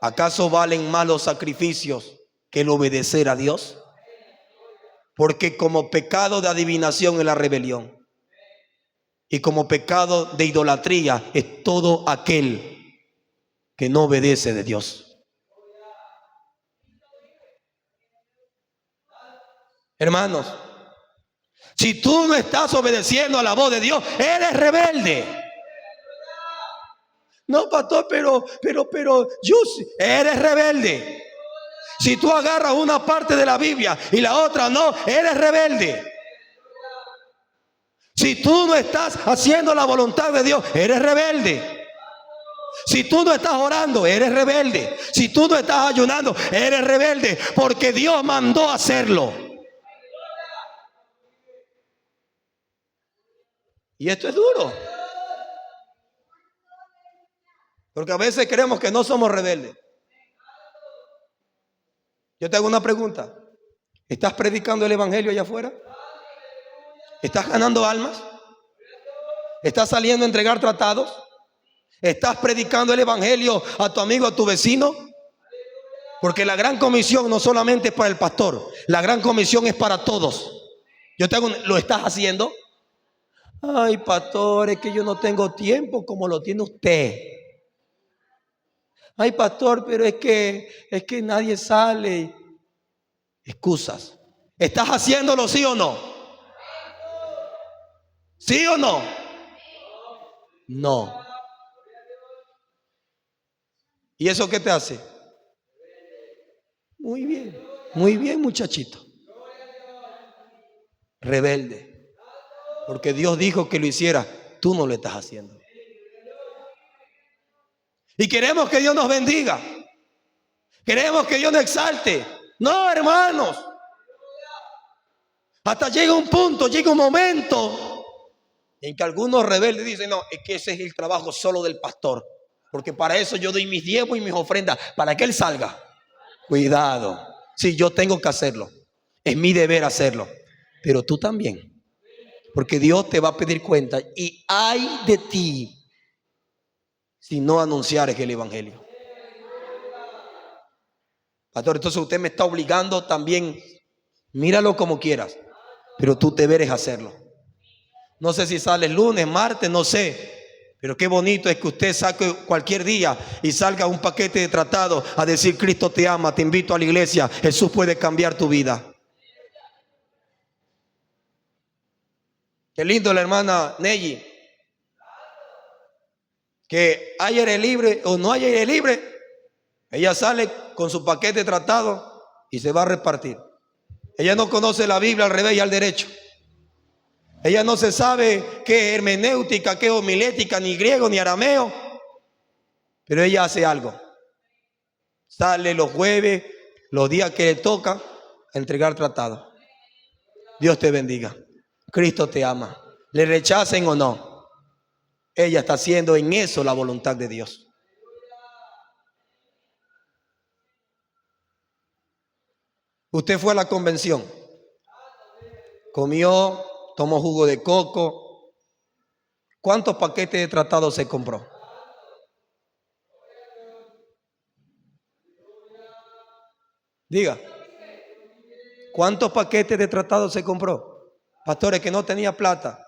¿Acaso valen más los sacrificios que el obedecer a Dios? Porque como pecado de adivinación es la rebelión, y como pecado de idolatría es todo aquel que no obedece de Dios. Hermanos, si tú no estás obedeciendo a la voz de Dios, eres rebelde. No, pastor, pero, eres rebelde. Si tú agarras una parte de la Biblia y la otra no, eres rebelde. Si tú no estás haciendo la voluntad de Dios, eres rebelde. Si tú no estás orando, eres rebelde. Si tú no estás ayunando, eres rebelde, porque Dios mandó hacerlo. Y esto es duro, porque a veces creemos que no somos rebeldes. Yo te hago una pregunta. ¿Estás predicando el evangelio allá afuera? ¿Estás ganando almas? ¿Estás saliendo a entregar tratados? ¿Estás predicando el evangelio a tu amigo, a tu vecino? Porque la gran comisión no solamente es para el pastor, la gran comisión es para todos. Yo te hago, ¿lo estás haciendo? Ay, pastor, es que yo no tengo tiempo como lo tiene usted. Ay, pastor, pero es que nadie sale. Excusas. ¿Estás haciéndolo, sí o no? ¿Sí o no? No. ¿Y eso qué te hace? Muy bien, muchachito. Rebelde. Porque Dios dijo que lo hiciera, tú no lo estás haciendo. Y queremos que Dios nos bendiga. Queremos que Dios nos exalte. No, hermanos. Hasta llega un punto, llega un momento en que algunos rebeldes dicen, no, es que ese es el trabajo solo del pastor. Porque para eso yo doy mis diezmos y mis ofrendas, para que él salga. Cuidado. Sí, yo tengo que hacerlo. Es mi deber hacerlo. Pero tú también. Porque Dios te va a pedir cuenta. Y ay de ti si no anunciares el evangelio. Pastor, entonces usted me está obligando también. Míralo como quieras, pero tú deberes hacerlo. No sé si sale lunes, martes, no sé. Pero qué bonito es que usted saque cualquier día y salga un paquete de tratado a decir: Cristo te ama, te invito a la iglesia, Jesús puede cambiar tu vida. Qué lindo la hermana Nelly, que hay aire libre o no hay aire libre, ella sale con su paquete de tratado y se va a repartir. Ella no conoce la Biblia al revés y al derecho. Ella no se sabe qué es hermenéutica, qué es homilética, ni griego, ni arameo. Pero ella hace algo. Sale los jueves, los días que le toca, a entregar tratado. Dios te bendiga. Cristo te ama. Le rechacen o no, ella está haciendo en eso la voluntad de Dios. Usted fue a la convención, comió, tomó jugo de coco. ¿Cuántos paquetes de tratado se compró? Diga. ¿Cuántos paquetes de tratado se compró? Pastores, que no tenía plata.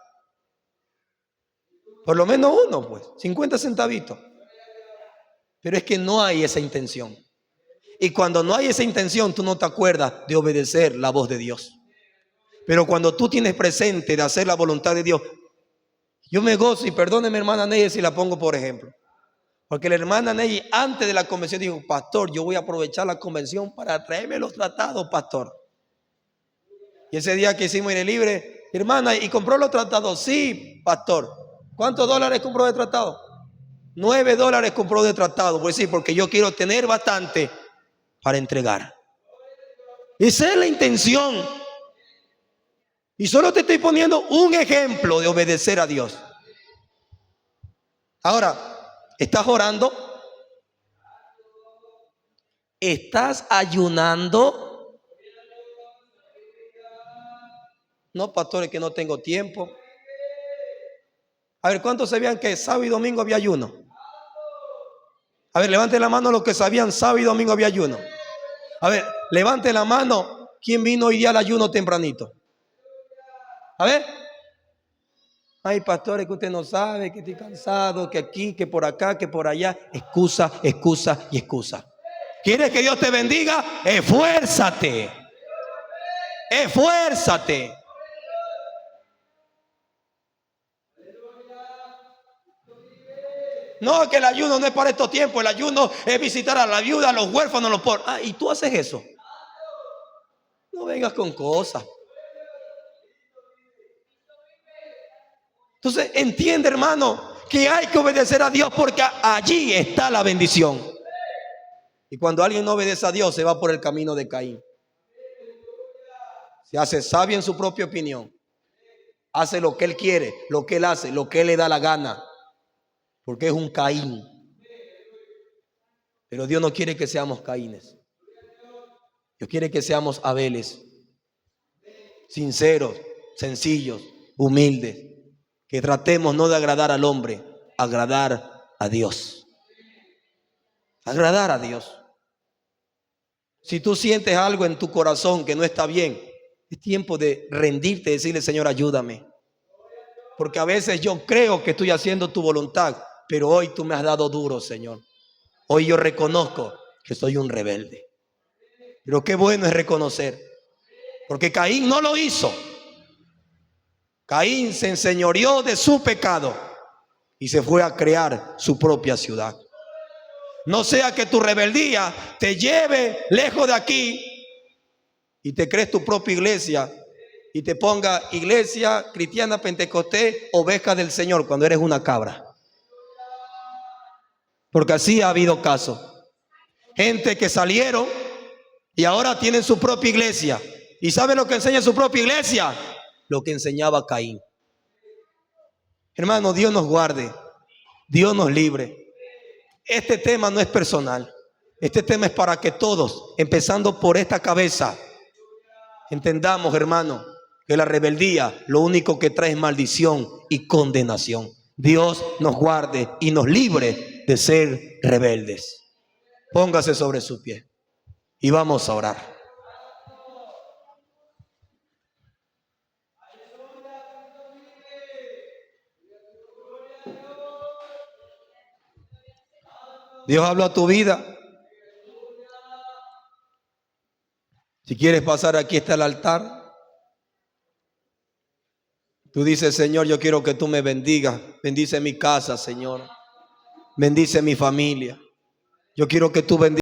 Por lo menos uno, pues, 50 centavitos. Pero es que no hay esa intención. Y cuando no hay esa intención, tú no te acuerdas de obedecer la voz de Dios. Pero cuando tú tienes presente de hacer la voluntad de Dios, yo me gozo, y perdóneme, hermana Nelly, si la pongo por ejemplo. Porque la hermana Nelly antes de la convención dijo: pastor, yo voy a aprovechar la convención para traerme los tratados, pastor. Y ese día que hicimos aire libre, hermana, ¿y compró los tratados? Sí, pastor. ¿Cuántos dólares compró de tratado? $9 compró de tratado. Pues sí, porque yo quiero tener bastante para entregar. Esa es la intención. Y solo te estoy poniendo un ejemplo de obedecer a Dios. Ahora, ¿estás orando? ¿Estás ayunando? No, pastores, que no tengo tiempo. A ver, ¿cuántos sabían que sábado y domingo había ayuno? A ver, levante la mano los que sabían sábado y domingo había ayuno. A ver, levante la mano. ¿Quién vino hoy día al ayuno tempranito? A ver. Ay, pastores, que usted no sabe, que estoy cansado, que aquí, que por acá, que por allá. Excusa, excusa y excusa. ¿Quieres que Dios te bendiga? Esfuérzate. Esfuérzate. No, que el ayuno no es para estos tiempos. El ayuno es visitar a la viuda, a los huérfanos, a los pobres. Ah, y tú haces eso. No vengas con cosas. Entonces, entiende, hermano, que hay que obedecer a Dios porque allí está la bendición. Y cuando alguien no obedece a Dios, se va por el camino de Caín. Se hace sabio en su propia opinión. Hace lo que él quiere, lo que él hace, lo que él le da la gana. Porque es un Caín. Pero Dios no quiere que seamos Caínes. Dios quiere que seamos Abeles. Sinceros, sencillos, humildes. Que tratemos no de agradar al hombre, agradar a Dios. Agradar a Dios. Si tú sientes algo en tu corazón que no está bien, es tiempo de rendirte y decirle: Señor, ayúdame. Porque a veces yo creo que estoy haciendo tu voluntad, pero hoy tú me has dado duro, Señor. Hoy yo reconozco que soy un rebelde. Pero qué bueno es reconocer. Porque Caín no lo hizo. Caín se enseñoreó de su pecado y se fue a crear su propia ciudad. No sea que tu rebeldía te lleve lejos de aquí y te crees tu propia iglesia y te ponga iglesia cristiana pentecostés, oveja del Señor, cuando eres una cabra. Porque así ha habido casos. Gente que salieron y ahora tienen su propia iglesia. ¿Y saben lo que enseña su propia iglesia? Lo que enseñaba Caín. Hermano, Dios nos guarde, Dios nos libre. Este tema no es personal. Este tema es para que todos, empezando por esta cabeza, entendamos, hermano, que la rebeldía lo único que trae es maldición y condenación. Dios nos guarde y nos libre de ser rebeldes. Póngase sobre su pie y vamos a orar. Dios habló a tu vida. Si quieres pasar, aquí está el altar. Tú dices: Señor, yo quiero que tú me bendigas. Bendice mi casa, Señor. Bendice mi familia. Yo quiero que tú bendigas.